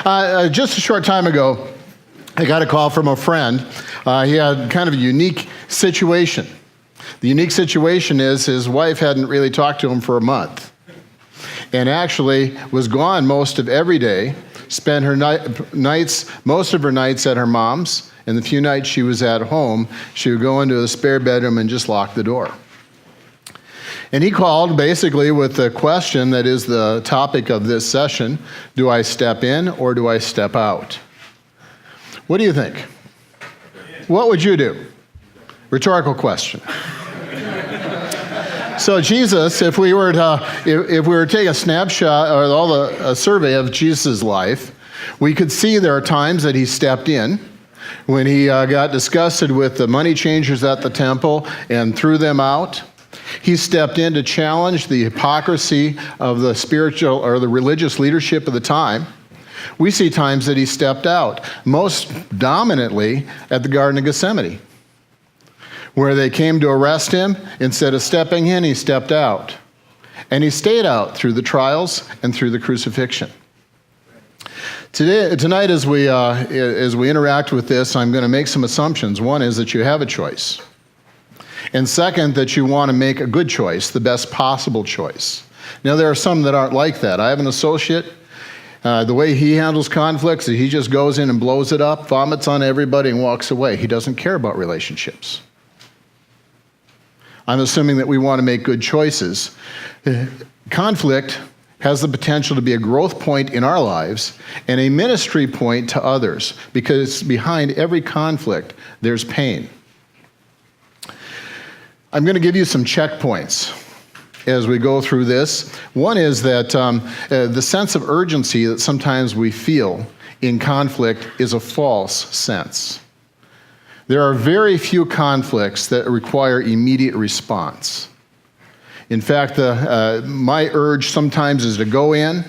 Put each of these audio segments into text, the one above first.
Just a short time ago, I got a call from a friend. He had kind of a unique situation. The unique situation is his wife hadn't really talked to him for a month, and actually was gone most of every day, spent her most of her nights at her mom's, and the few nights she was at home, she would go into the spare bedroom and just lock the door. And he called basically with the question that is the topic of this session: do I step in or do I step out? What do you think? What would you do? Rhetorical question. So Jesus, if we were to take a snapshot or a survey of Jesus' life, we could see there are times that he stepped in when he got disgusted with the money changers at the temple and threw them out. He stepped in to challenge the hypocrisy of the spiritual or the religious leadership of the time. We see times that he stepped out, most dominantly at the Garden of Gethsemane, where they came to arrest him. Instead of stepping in, he stepped out. And he stayed out through the trials and through the crucifixion. Tonight, as we interact with this, I'm going to make some assumptions. One is that you have a choice. And second, that you want to make a good choice, the best possible choice. Now, there are some that aren't like that. I have an associate. The way he handles conflicts is he just goes in and blows it up, vomits on everybody, and walks away. He doesn't care about relationships. I'm assuming that we want to make good choices. Conflict has the potential to be a growth point in our lives and a ministry point to others, because behind every conflict, there's pain. I'm going to give you some checkpoints as we go through this. One is that the sense of urgency that sometimes we feel in conflict is a false sense. There are very few conflicts that require immediate response. In fact, my urge sometimes is to go in,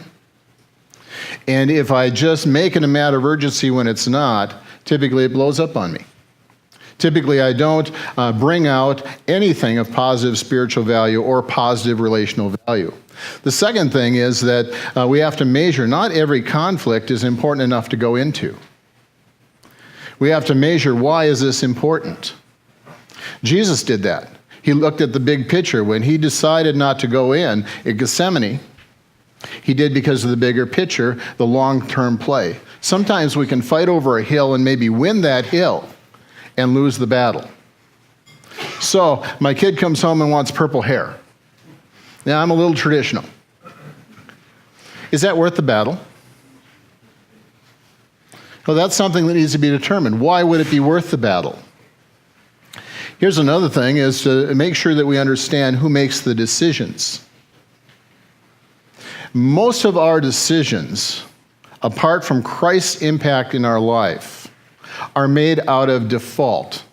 and if I just make it a matter of urgency when it's not, typically it blows up on me. Typically, I don't bring out anything of positive spiritual value or positive relational value. The second thing is that we have to measure. Not every conflict is important enough to go into. We have to measure, why is this important? Jesus did that. He looked at the big picture. When he decided not to go in at Gethsemane, he did because of the bigger picture, the long-term play. Sometimes we can fight over a hill and maybe win that hill and lose the battle. So my kid comes home and wants purple hair. Now, I'm a little traditional. Is that worth the battle? Well, that's something that needs to be determined. Why would it be worth the battle? Here's another thing, is to make sure that we understand who makes the decisions. Most of our decisions, apart from Christ's impact in our life, are made out of default.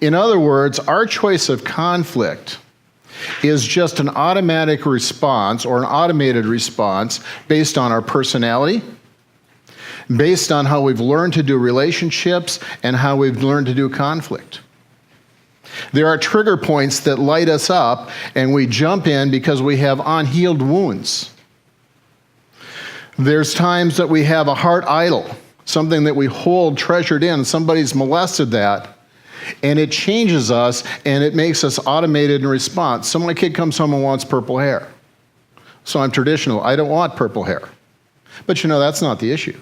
In other words, our choice of conflict is just an automatic response or an automated response based on our personality, based on how we've learned to do relationships and how we've learned to do conflict. There are trigger points that light us up, and we jump in because we have unhealed wounds. There's times that we have a heart idol, something that we hold treasured in. Somebody's molested that, and it changes us, and it makes us automated in response. So my kid comes home and wants purple hair. So I'm traditional. I don't want purple hair. But that's not the issue.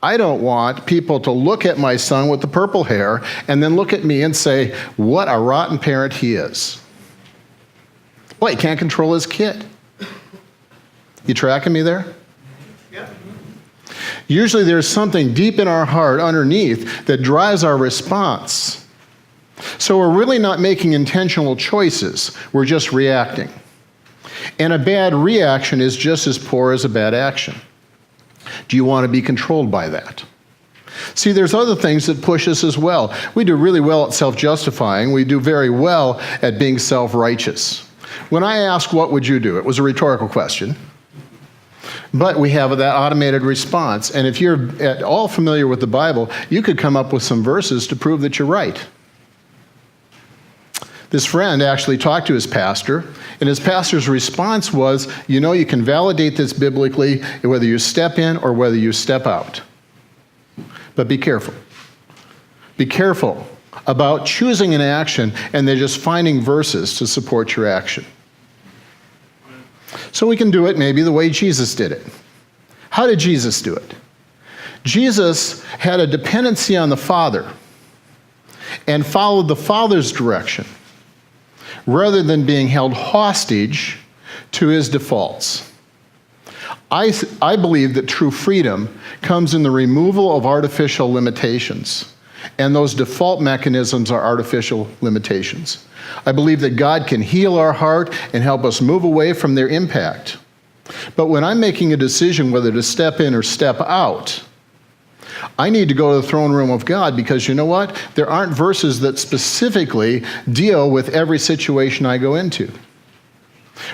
I don't want people to look at my son with the purple hair and then look at me and say, what a rotten parent he is. Boy, he can't control his kid. You tracking me there? Yeah. Usually there's something deep in our heart underneath that drives our response. So we're really not making intentional choices. We're just reacting. And a bad reaction is just as poor as a bad action. Do you want to be controlled by that? See, there's other things that push us as well. We do really well at self-justifying. We do very well at being self-righteous. When I ask, what would you do? It was a rhetorical question. But we have that automated response. And if you're at all familiar with the Bible, you could come up with some verses to prove that you're right. This friend actually talked to his pastor, And his pastor's response was, you can validate this biblically whether you step in or whether you step out. But be careful. Be careful about choosing an action and then just finding verses to support your action. So we can do it maybe the way Jesus did it. How did Jesus do it? Jesus had a dependency on the Father and followed the Father's direction rather than being held hostage to his defaults. I believe that true freedom comes in the removal of artificial limitations, and those default mechanisms are artificial limitations. I believe that God can heal our heart and help us move away from their impact. But when I'm making a decision whether to step in or step out, I need to go to the throne room of God, because you know what? There aren't verses that specifically deal with every situation I go into.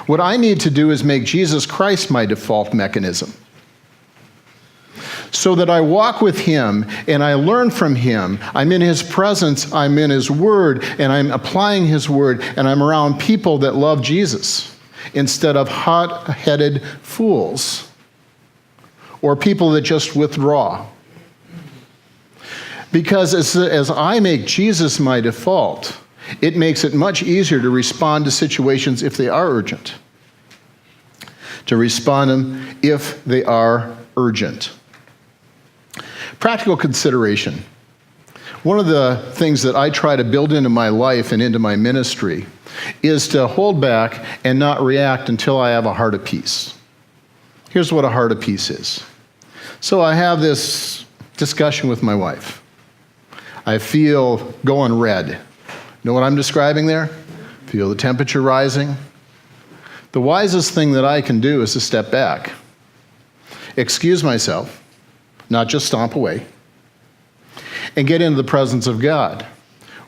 What I need to do is make Jesus Christ my default mechanism, so that I walk with him and I learn from him. I'm in his presence, I'm in his word, and I'm applying his word, and I'm around people that love Jesus instead of hot-headed fools or people that just withdraw. Because as I make Jesus my default, it makes it much easier to respond to situations if they are urgent. To respond to them if they are urgent. Practical consideration. One of the things that I try to build into my life and into my ministry is to hold back and not react until I have a heart of peace. Here's what a heart of peace is. So I have this discussion with my wife. I feel going red. Know what I'm describing there? Feel the temperature rising. The wisest thing that I can do is to step back, excuse myself, not just stomp away, and get into the presence of God.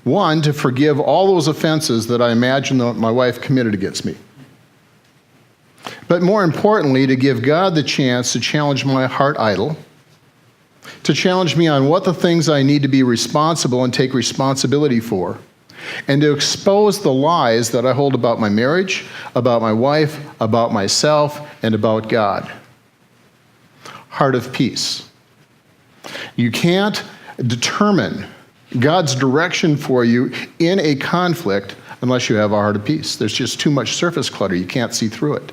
One, to forgive all those offenses that I imagine that my wife committed against me. But more importantly, to give God the chance to challenge my heart idol, to challenge me on what the things I need to be responsible and take responsibility for, and to expose the lies that I hold about my marriage, about my wife, about myself, and about God. Heart of peace. You can't determine God's direction for you in a conflict unless you have a heart of peace. There's just too much surface clutter. You can't see through it.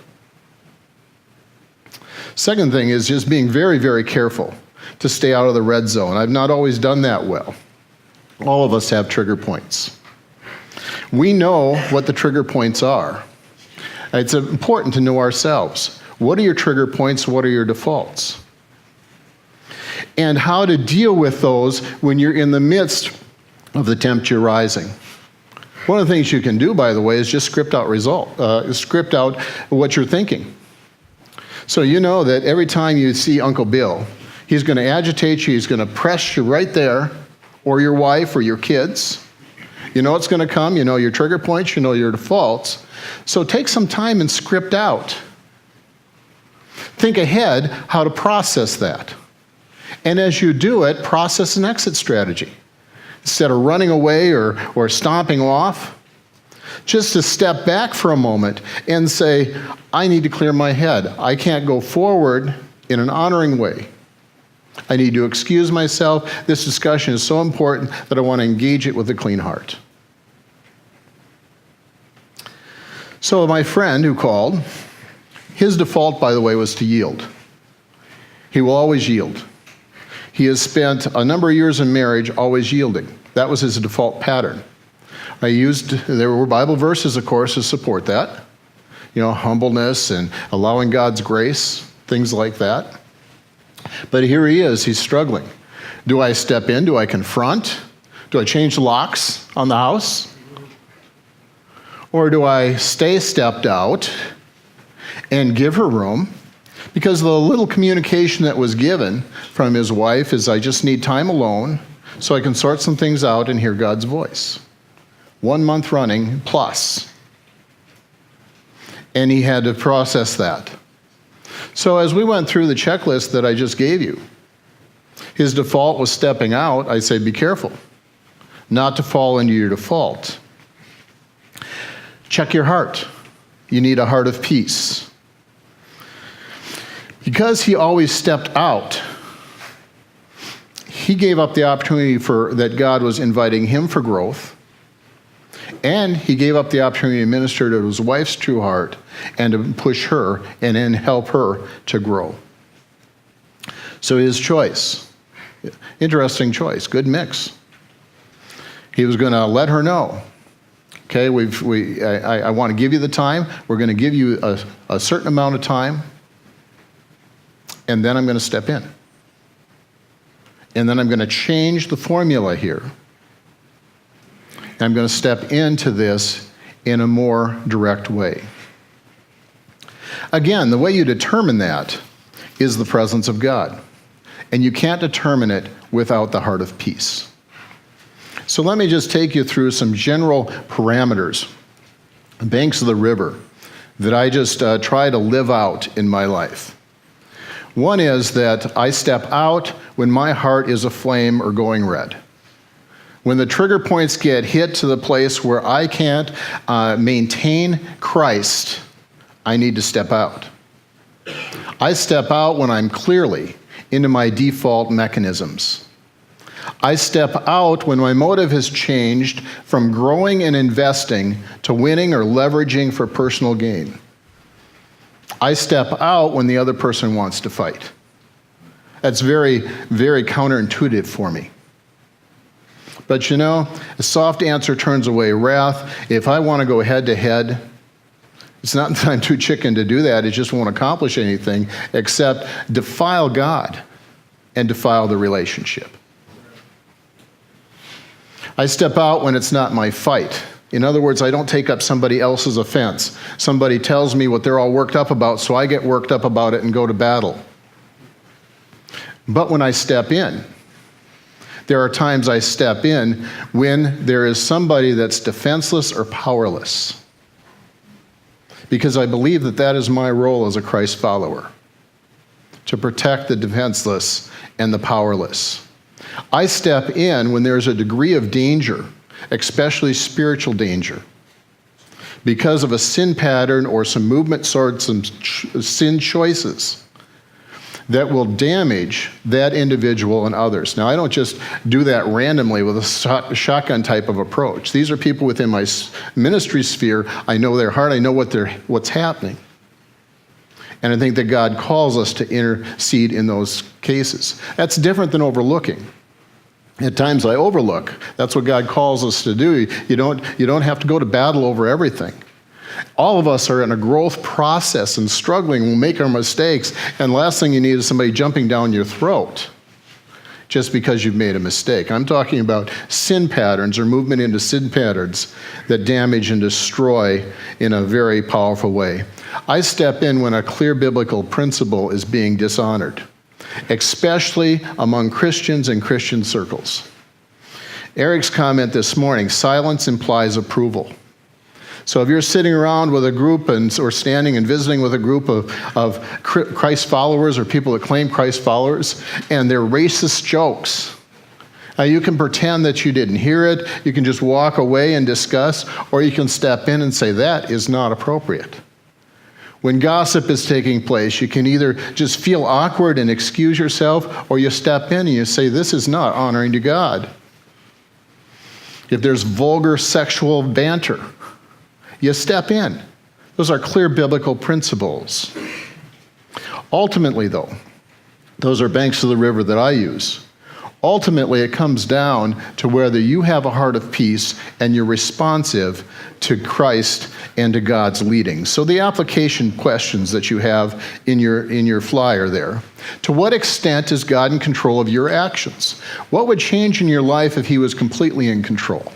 Second thing is just being very, very careful to stay out of the red zone. I've not always done that well. All of us have trigger points. We know what the trigger points are. It's important to know ourselves. What are your trigger points? What are your defaults? And how to deal with those when you're in the midst of the temperature rising. One of the things you can do, by the way, is just script out what you're thinking. So you know that every time you see Uncle Bill, he's going to agitate you, he's going to press you right there, or your wife or your kids. You know it's going to come, you know your trigger points, you know your defaults. So take some time and script out. Think ahead how to process that. And as you do it, process an exit strategy. Instead of running away or stomping off, just to step back for a moment and say, I need to clear my head. I can't go forward in an honoring way. I need to excuse myself. This discussion is so important that I want to engage it with a clean heart. So my friend who called, his default, by the way, was to yield. He will always yield. He has spent a number of years in marriage always yielding. That was his default pattern. There were Bible verses, of course, to support that. You know, humbleness and allowing God's grace, things like that. But here he is, he's struggling. Do I step in? Do I confront? Do I change locks on the house? Or do I stay stepped out and give her room? Because the little communication that was given from his wife is, I just need time alone so I can sort some things out and hear God's voice. 1 month running plus. And he had to process that. So as we went through the checklist that I just gave you, his default was stepping out. I say, be careful not to fall into your default. Check your heart. You need a heart of peace. Because he always stepped out, he gave up the opportunity that God was inviting him for growth, and he gave up the opportunity to minister to his wife's true heart and to push her and then help her to grow. So his choice, interesting choice, good mix. He was going to let her know, okay, I want to give you the time. We're going to give you a certain amount of time, and then I'm going to step in. And then I'm going to change the formula here. I'm going to step into this in a more direct way. Again, the way you determine that is the presence of God. And you can't determine it without the heart of peace. So let me just take you through some general parameters, banks of the river, that I just try to live out in my life. One is that I step out when my heart is aflame or going red. When the trigger points get hit to the place where I can't maintain Christ, I need to step out. I step out when I'm clearly into my default mechanisms. I step out when my motive has changed from growing and investing to winning or leveraging for personal gain. I step out when the other person wants to fight. That's very, very counterintuitive for me. But a soft answer turns away wrath. If I want to go head to head, it's not that I'm too chicken to do that. It just won't accomplish anything except defile God and defile the relationship. I step out when it's not my fight. In other words, I don't take up somebody else's offense. Somebody tells me what they're all worked up about, so I get worked up about it and go to battle. But when I step in, there are times I step in when there is somebody that's defenseless or powerless. Because I believe that is my role as a Christ follower, to protect the defenseless and the powerless. I step in when there's a degree of danger, especially spiritual danger, because of a sin pattern or some movement sorts, some sin choices that will damage that individual and others. Now, I don't just do that randomly with a shotgun type of approach. These are people within my ministry sphere. I know their heart. I know what's happening. And I think that God calls us to intercede in those cases. That's different than overlooking. At times I overlook. That's what God calls us to do. You don't have to go to battle over everything. All of us are in a growth process and struggling. We'll make our mistakes, and the last thing you need is somebody jumping down your throat just because you've made a mistake. I'm talking about sin patterns or movement into sin patterns that damage and destroy in a very powerful way. I step in when a clear biblical principle is being dishonored, especially among Christians and Christian circles. Eric's comment this morning, silence implies approval. So if you're sitting around with a group or standing and visiting with a group of Christ followers or people that claim Christ followers, and they're racist jokes, you can pretend that you didn't hear it, you can just walk away and discuss, or you can step in and say, that is not appropriate. When gossip is taking place, you can either just feel awkward and excuse yourself, or you step in and you say, this is not honoring to God. If there's vulgar sexual banter, you step in. Those are clear biblical principles. Ultimately, though, those are banks of the river that I use. Ultimately, it comes down to whether you have a heart of peace and you're responsive to Christ and to God's leading. So the application questions that you have in your flyer there. To what extent is God in control of your actions? What would change in your life if he was completely in control?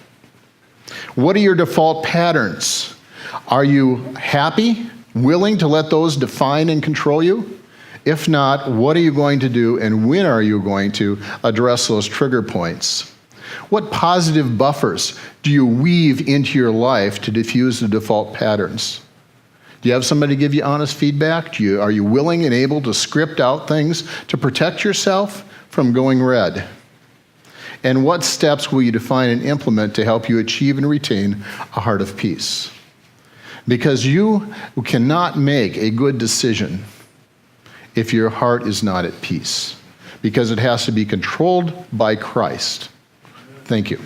What are your default patterns? Are you happy, willing to let those define and control you? If not, what are you going to do, and when are you going to address those trigger points? What positive buffers do you weave into your life to diffuse the default patterns? Do you have somebody give you honest feedback? Are you willing and able to script out things to protect yourself from going red? And what steps will you define and implement to help you achieve and retain a heart of peace? Because you cannot make a good decision if your heart is not at peace, because it has to be controlled by Christ. Thank you.